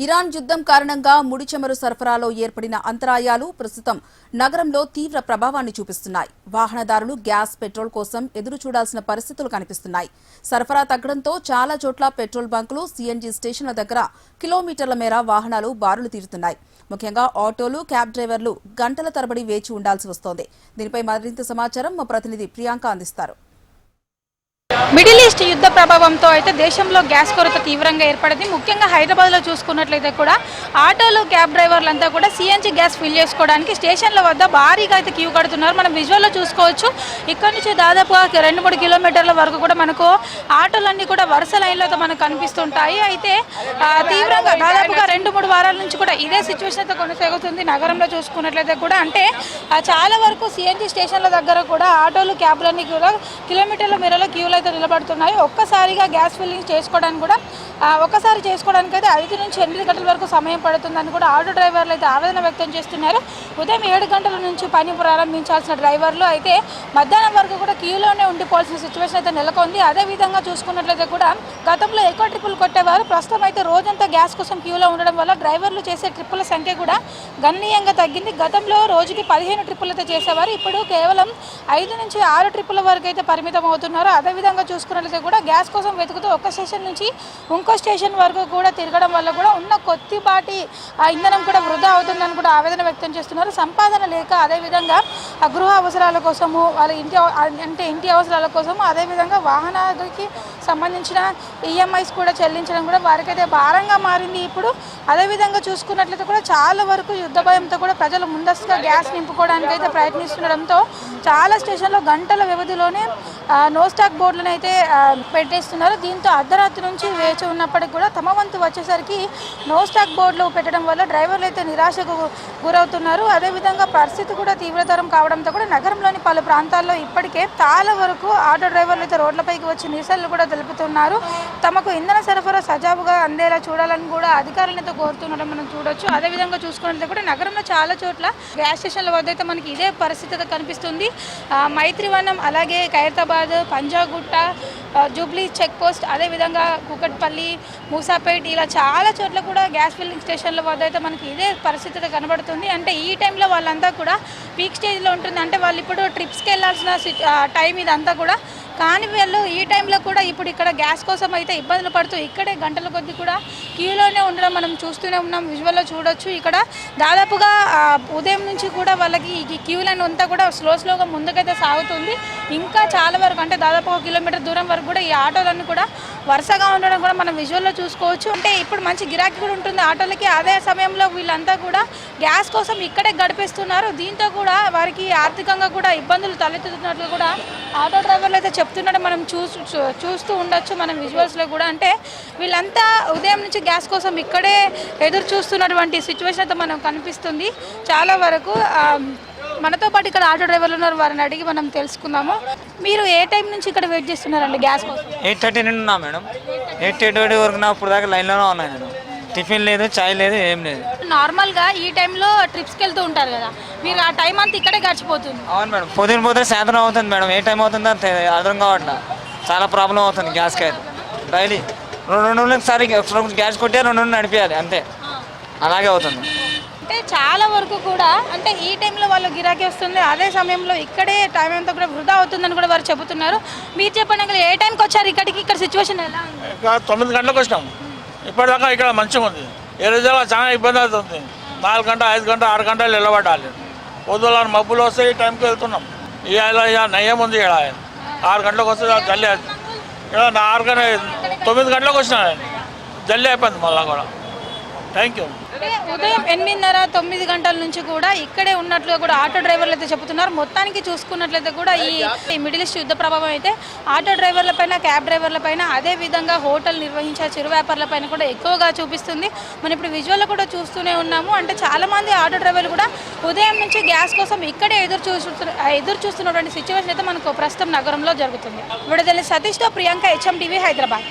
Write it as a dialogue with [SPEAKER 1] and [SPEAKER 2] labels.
[SPEAKER 1] Iran యుద్ధం కారణంగా ముడి చమురు సరఫరాలో ఏర్పడిన అంతరాయాలు ప్రస్తుతం నగరంలో తీవ్ర ప్రభావాన్ని చూపిస్తున్నాయి. వాహనదారులు గ్యాస్, పెట్రోల్ కోసం ఎదురు చూడాల్సిన పరిస్థితులు కనిపిస్తున్నాయి. సరఫరా తగ్గడంతో చాలా చోట్ల పెట్రోల్ బంకులు, సీఎన్జీ స్టేషన్ల దగ్గర కిలోమీటర్ల మేర వాహనాలు బారులు తీరుతున్నాయి. ముఖ్యంగా ఆటోలు, క్యాబ్ డ్రైవర్లు గంటల తరబడి వేచి ఉండాల్సి వస్తోంది. దీనిపై మరింత సమాచారం మా ప్రతినిధి ప్రియాంక అందిస్తారు.
[SPEAKER 2] మిడిల్ ఈస్ట్ యుద్ధ ప్రభావంతో అయితే దేశంలో గ్యాస్ కొరత తీవ్రంగా ఏర్పడింది. ముఖ్యంగా హైదరాబాద్లో చూసుకున్నట్లయితే కూడా ఆటోలు, క్యాబ్ డ్రైవర్లంతా కూడా సీఎన్జీ గ్యాస్ ఫిల్ చేసుకోవడానికి స్టేషన్ల వద్ద భారీగా అయితే క్యూ కడుతున్నారు. మనం విజువల్లో చూసుకోవచ్చు. ఇక్కడ నుంచి దాదాపుగా 2-3 కిలోమీటర్ల వరకు కూడా మనకు ఆటోలన్నీ కూడా వరుస లైన్లో మనకు కనిపిస్తుంటాయి. అయితే తీవ్రంగా దాదాపుగా 2-3 వారాల నుంచి కూడా ఇదే సిచ్యువేషన్ అయితే కొనసాగుతుంది. నగరంలో చూసుకున్నట్లయితే కూడా అంటే చాలా వరకు సీఎన్జీ స్టేషన్ల దగ్గర కూడా ఆటోలు, క్యాబ్లన్నీ కూడా కిలోమీటర్ల మేరలో క్యూలో అయితే నిలబడుతున్నాయి. ఒక్కసారిగా గ్యాస్ ఫిల్లింగ్ చేసుకోవడానికి కూడా అయితే 5 నుంచి 8 గంటల వరకు సమయం పడుతుందని కూడా ఆటో డ్రైవర్లు అయితే ఆవేదన వ్యక్తం చేస్తున్నారు. ఉదయం 7 గంటల నుంచి పని ప్రారంభించాల్సిన డ్రైవర్లు అయితే మధ్యాహ్నం వరకు కూడా క్యూలోనే ఉండిపోవాల్సిన సిచ్యువేషన్ అయితే నెలకొంది. అదేవిధంగా చూసుకున్నట్లయితే కూడా గతంలో ఎక్కువ ట్రిప్పులు కొట్టేవారు. ప్రస్తుతం అయితే రోజంతా గ్యాస్ కోసం క్యూలో ఉండడం వల్ల డ్రైవర్లు చేసే ట్రిప్పుల సంఖ్య కూడా గణనీయంగా తగ్గింది. గతంలో రోజుకి 15 ట్రిప్పులు అయితే చేసేవారు. ఇప్పుడు కేవలం 5 నుంచి 6 ట్రిప్పుల వరకు అయితే పరిమితం అవుతున్నారు. అదేవిధంగా చూసుకున్నట్లయితే కూడా గ్యాస్ కోసం వెతుకుతూ ఒక స్టేషన్ నుంచి ఇంకో స్టేషన్ వరకు కూడా తిరగడం వల్ల కూడా ఉన్న కొద్దిపాటి ఇంధనం కూడా వృధా అవుతుందని కూడా ఆవేదన వ్యక్తం చేస్తున్నారు. సంపాదన లేక అదేవిధంగా గృహ అవసరాల కోసము, వాళ్ళ ఇంటి అవసరాల కోసము, అదేవిధంగా వాహనాలకి సంబంధించిన ఈఎంఐస్ కూడా చెల్లించడం కూడా వారికైతే భారంగా మారింది. ఇప్పుడు అదేవిధంగా చూసుకున్నట్లయితే కూడా చాలా వరకు యుద్ధ భయంతో కూడా ప్రజలు ముందస్తుగా గ్యాస్ నింపుకోవడానికి అయితే ప్రయత్నిస్తుండడంతో చాలా స్టేషన్లో గంటల వ్యవధిలోనే నో స్టాక్ బోర్డులను అయితే పెట్టేస్తున్నారు. దీంతో అర్ధరాత్రి నుంచి వేచి ఉన్నప్పటికీ కూడా తమ వంతు వచ్చేసరికి నో స్టాక్ బోర్డులు పెట్టడం వల్ల డ్రైవర్లు అయితే నిరాశకు గురవుతున్నారు. అదేవిధంగా పరిస్థితి కూడా తీవ్రతరం కావడంతో కూడా నగరంలోని పలు ప్రాంతాల్లో ఇప్పటికే చాలా వరకు ఆటో డ్రైవర్లు అయితే రోడ్లపైకి వచ్చి నిరసనలు కూడా తెలుపుతున్నారు. తమకు ఇంధన సరఫరా సజావుగా అందేలా చూడాలని కూడా అధికారులతో కోరుతుండడం మనం చూడొచ్చు. అదేవిధంగా చూసుకున్నట్లయితే కూడా నగరంలో చాలా చోట్ల గ్యాస్ స్టేషన్ల వద్ద అయితే మనకి ఇదే పరిస్థితి కనిపిస్తుంది. మైత్రివనం, అలాగే Khairatabad, Panjagutta, Jubilee check post, అదేవిధంగా కుకట్పల్లి, మూసాపేట్, ఇలా చాలా చోట్ల కూడా గ్యాస్ ఫిల్లింగ్ స్టేషన్ల వద్ద అయితే మనకి ఇదే పరిస్థితి కనబడుతుంది. అంటే ఈ టైంలో వాళ్ళంతా కూడా పీక్ స్టేజ్లో ఉంటుంది. అంటే వాళ్ళు ఇప్పుడు ట్రిప్స్కి వెళ్ళాల్సిన టైం ఇదంతా కూడా, కానీ వీళ్ళు ఈ టైంలో కూడా ఇప్పుడు ఇక్కడ గ్యాస్ కోసం అయితే ఇబ్బందులు పడుతూ ఇక్కడే గంటల కొద్ది కూడా క్యూలోనే ఉండడం మనం చూస్తూనే ఉన్నాం. విజువల్లో చూడొచ్చు. ఇక్కడ దాదాపుగా ఉదయం నుంచి కూడా వాళ్ళకి ఈ క్యూ లైన్ అంతా కూడా స్లోగా ముందుకైతే సాగుతుంది. ఇంకా చాలా వరకు అంటే దాదాపు 1 కిలోమీటర్ దూరం వరకు కూడా ఈ ఆటోలన్నీ కూడా వరుసగా ఉండడం కూడా మనం విజువల్లో చూసుకోవచ్చు. అంటే ఇప్పుడు మంచి గిరాకీ కూడా ఉంటుంది ఆటోలకి. అదే సమయంలో వీళ్ళంతా కూడా గ్యాస్ కోసం ఇక్కడే గడిపేస్తున్నారు. దీంతో కూడా వారికి ఆర్థికంగా కూడా ఇబ్బందులు తలెత్తుతున్నట్లు కూడా ఆటో డ్రైవర్లు అయితే చెప్తున్నట్టు మనం చూస్తూ ఉండొచ్చు మనం విజువల్స్లో కూడా. అంటే వీళ్ళంతా ఉదయం నుంచి గ్యాస్ కోసం ఇక్కడే ఎదురు చూస్తున్నటువంటి సిచ్యువేషన్ అయితే మనం కనిపిస్తుంది. చాలా వరకు మనతో పాటు ఇక్కడ ఆటో డ్రైవర్లు ఉన్నారు, వారిని అడిగి మనం తెలుసుకుందాము. మీరు ఏ టైం నుంచి ఇక్కడ వెయిట్ చేస్తున్నారండి గ్యాస్ కోసం?
[SPEAKER 3] 8:30 నుండి ఉన్నా మేడం. 8:20 వరకు నా ఇప్పుడు దాకా లైన్లోనే ఉన్నాను నేను. టిఫిన్ లేదు, చాయ్ లేదు, ఏం లేదు.
[SPEAKER 2] నార్మల్గా ఈ టైంలో ట్రిప్స్కి వెళ్తూ ఉంటారు కదా, మీరు ఆ టైం అంతా ఇక్కడే గడిచిపోతుంది.
[SPEAKER 3] అవును మేడం. పొద్దున సాయంత్రం అవుతుంది మేడం. ఏ టైం అవుతుందో అర్థం కావట్లేదు. చాలా ప్రాబ్లం అవుతుంది గ్యాస్కి అయితే. డైలీ 2 రోజులకు సారి గ్యాస్ కొట్టే 2 రోజులు నడిపేయాలి అంతే. అలాగే అవుతుంది.
[SPEAKER 2] అంటే చాలా వరకు కూడా అంటే ఈ టైంలో వాళ్ళు గిరాకీ వస్తుంది, అదే సమయంలో ఇక్కడే టైం అంతా కూడా వృధా అవుతుందని కూడా వారు చెబుతున్నారు. మీరు చెప్పండి, ఏ టైంకి వచ్చారు ఇక్కడికి? ఇక్కడ సిచ్యువేషన్ ఎలా ఉంది?
[SPEAKER 4] 9 గంటలకు వచ్చినాము. ఇప్పటిదాకా ఇక్కడ మంచిగా ఉంది. ఏ రోజుల్లో చాలా ఇబ్బంది అవుతుంది. 4 గంటలు, 5 గంటలు, 6 గంటలు నిలబడాలి. పొద్దున మబ్బులు వస్తే ఈ టైంకి వెళ్తున్నాం. ఇలా నయ్యం ఉంది. ఇక్కడ 6 గంటలకు వస్తే జల్లి ఇక్కడ 9 గంటలకు వచ్చినా జల్లి అయిపోయింది మళ్ళీ కూడా. Thank you.
[SPEAKER 2] ఉదయం 8:30-9 గంటల నుంచి కూడా ఇక్కడే ఉన్నట్లుగా కూడా ఆటో డ్రైవర్లు అయితే చెబుతున్నారు. మొత్తానికి చూసుకున్నట్లయితే కూడా ఈ మిడిల్ ఈస్ట్ యుద్ధ ప్రభావం అయితే ఆటో డ్రైవర్లపైన, క్యాబ్ డ్రైవర్లపైన, అదేవిధంగా హోటల్ నిర్వహించే చిరు వ్యాపారులపైన కూడా ఎక్కువగా చూపిస్తుంది. మనం ఇప్పుడు విజువల్లో కూడా చూస్తూనే ఉన్నాము. అంటే చాలామంది ఆటో డ్రైవర్లు కూడా ఉదయం నుంచి గ్యాస్ కోసం ఇక్కడే ఎదురు చూస్తున్నటువంటి సిచ్యువేషన్ అయితే మనకు ప్రస్తుతం నగరంలో జరుగుతుంది. విడుదల సతీష్తో ప్రియాంక, HM టీవీ, హైదరాబాద్.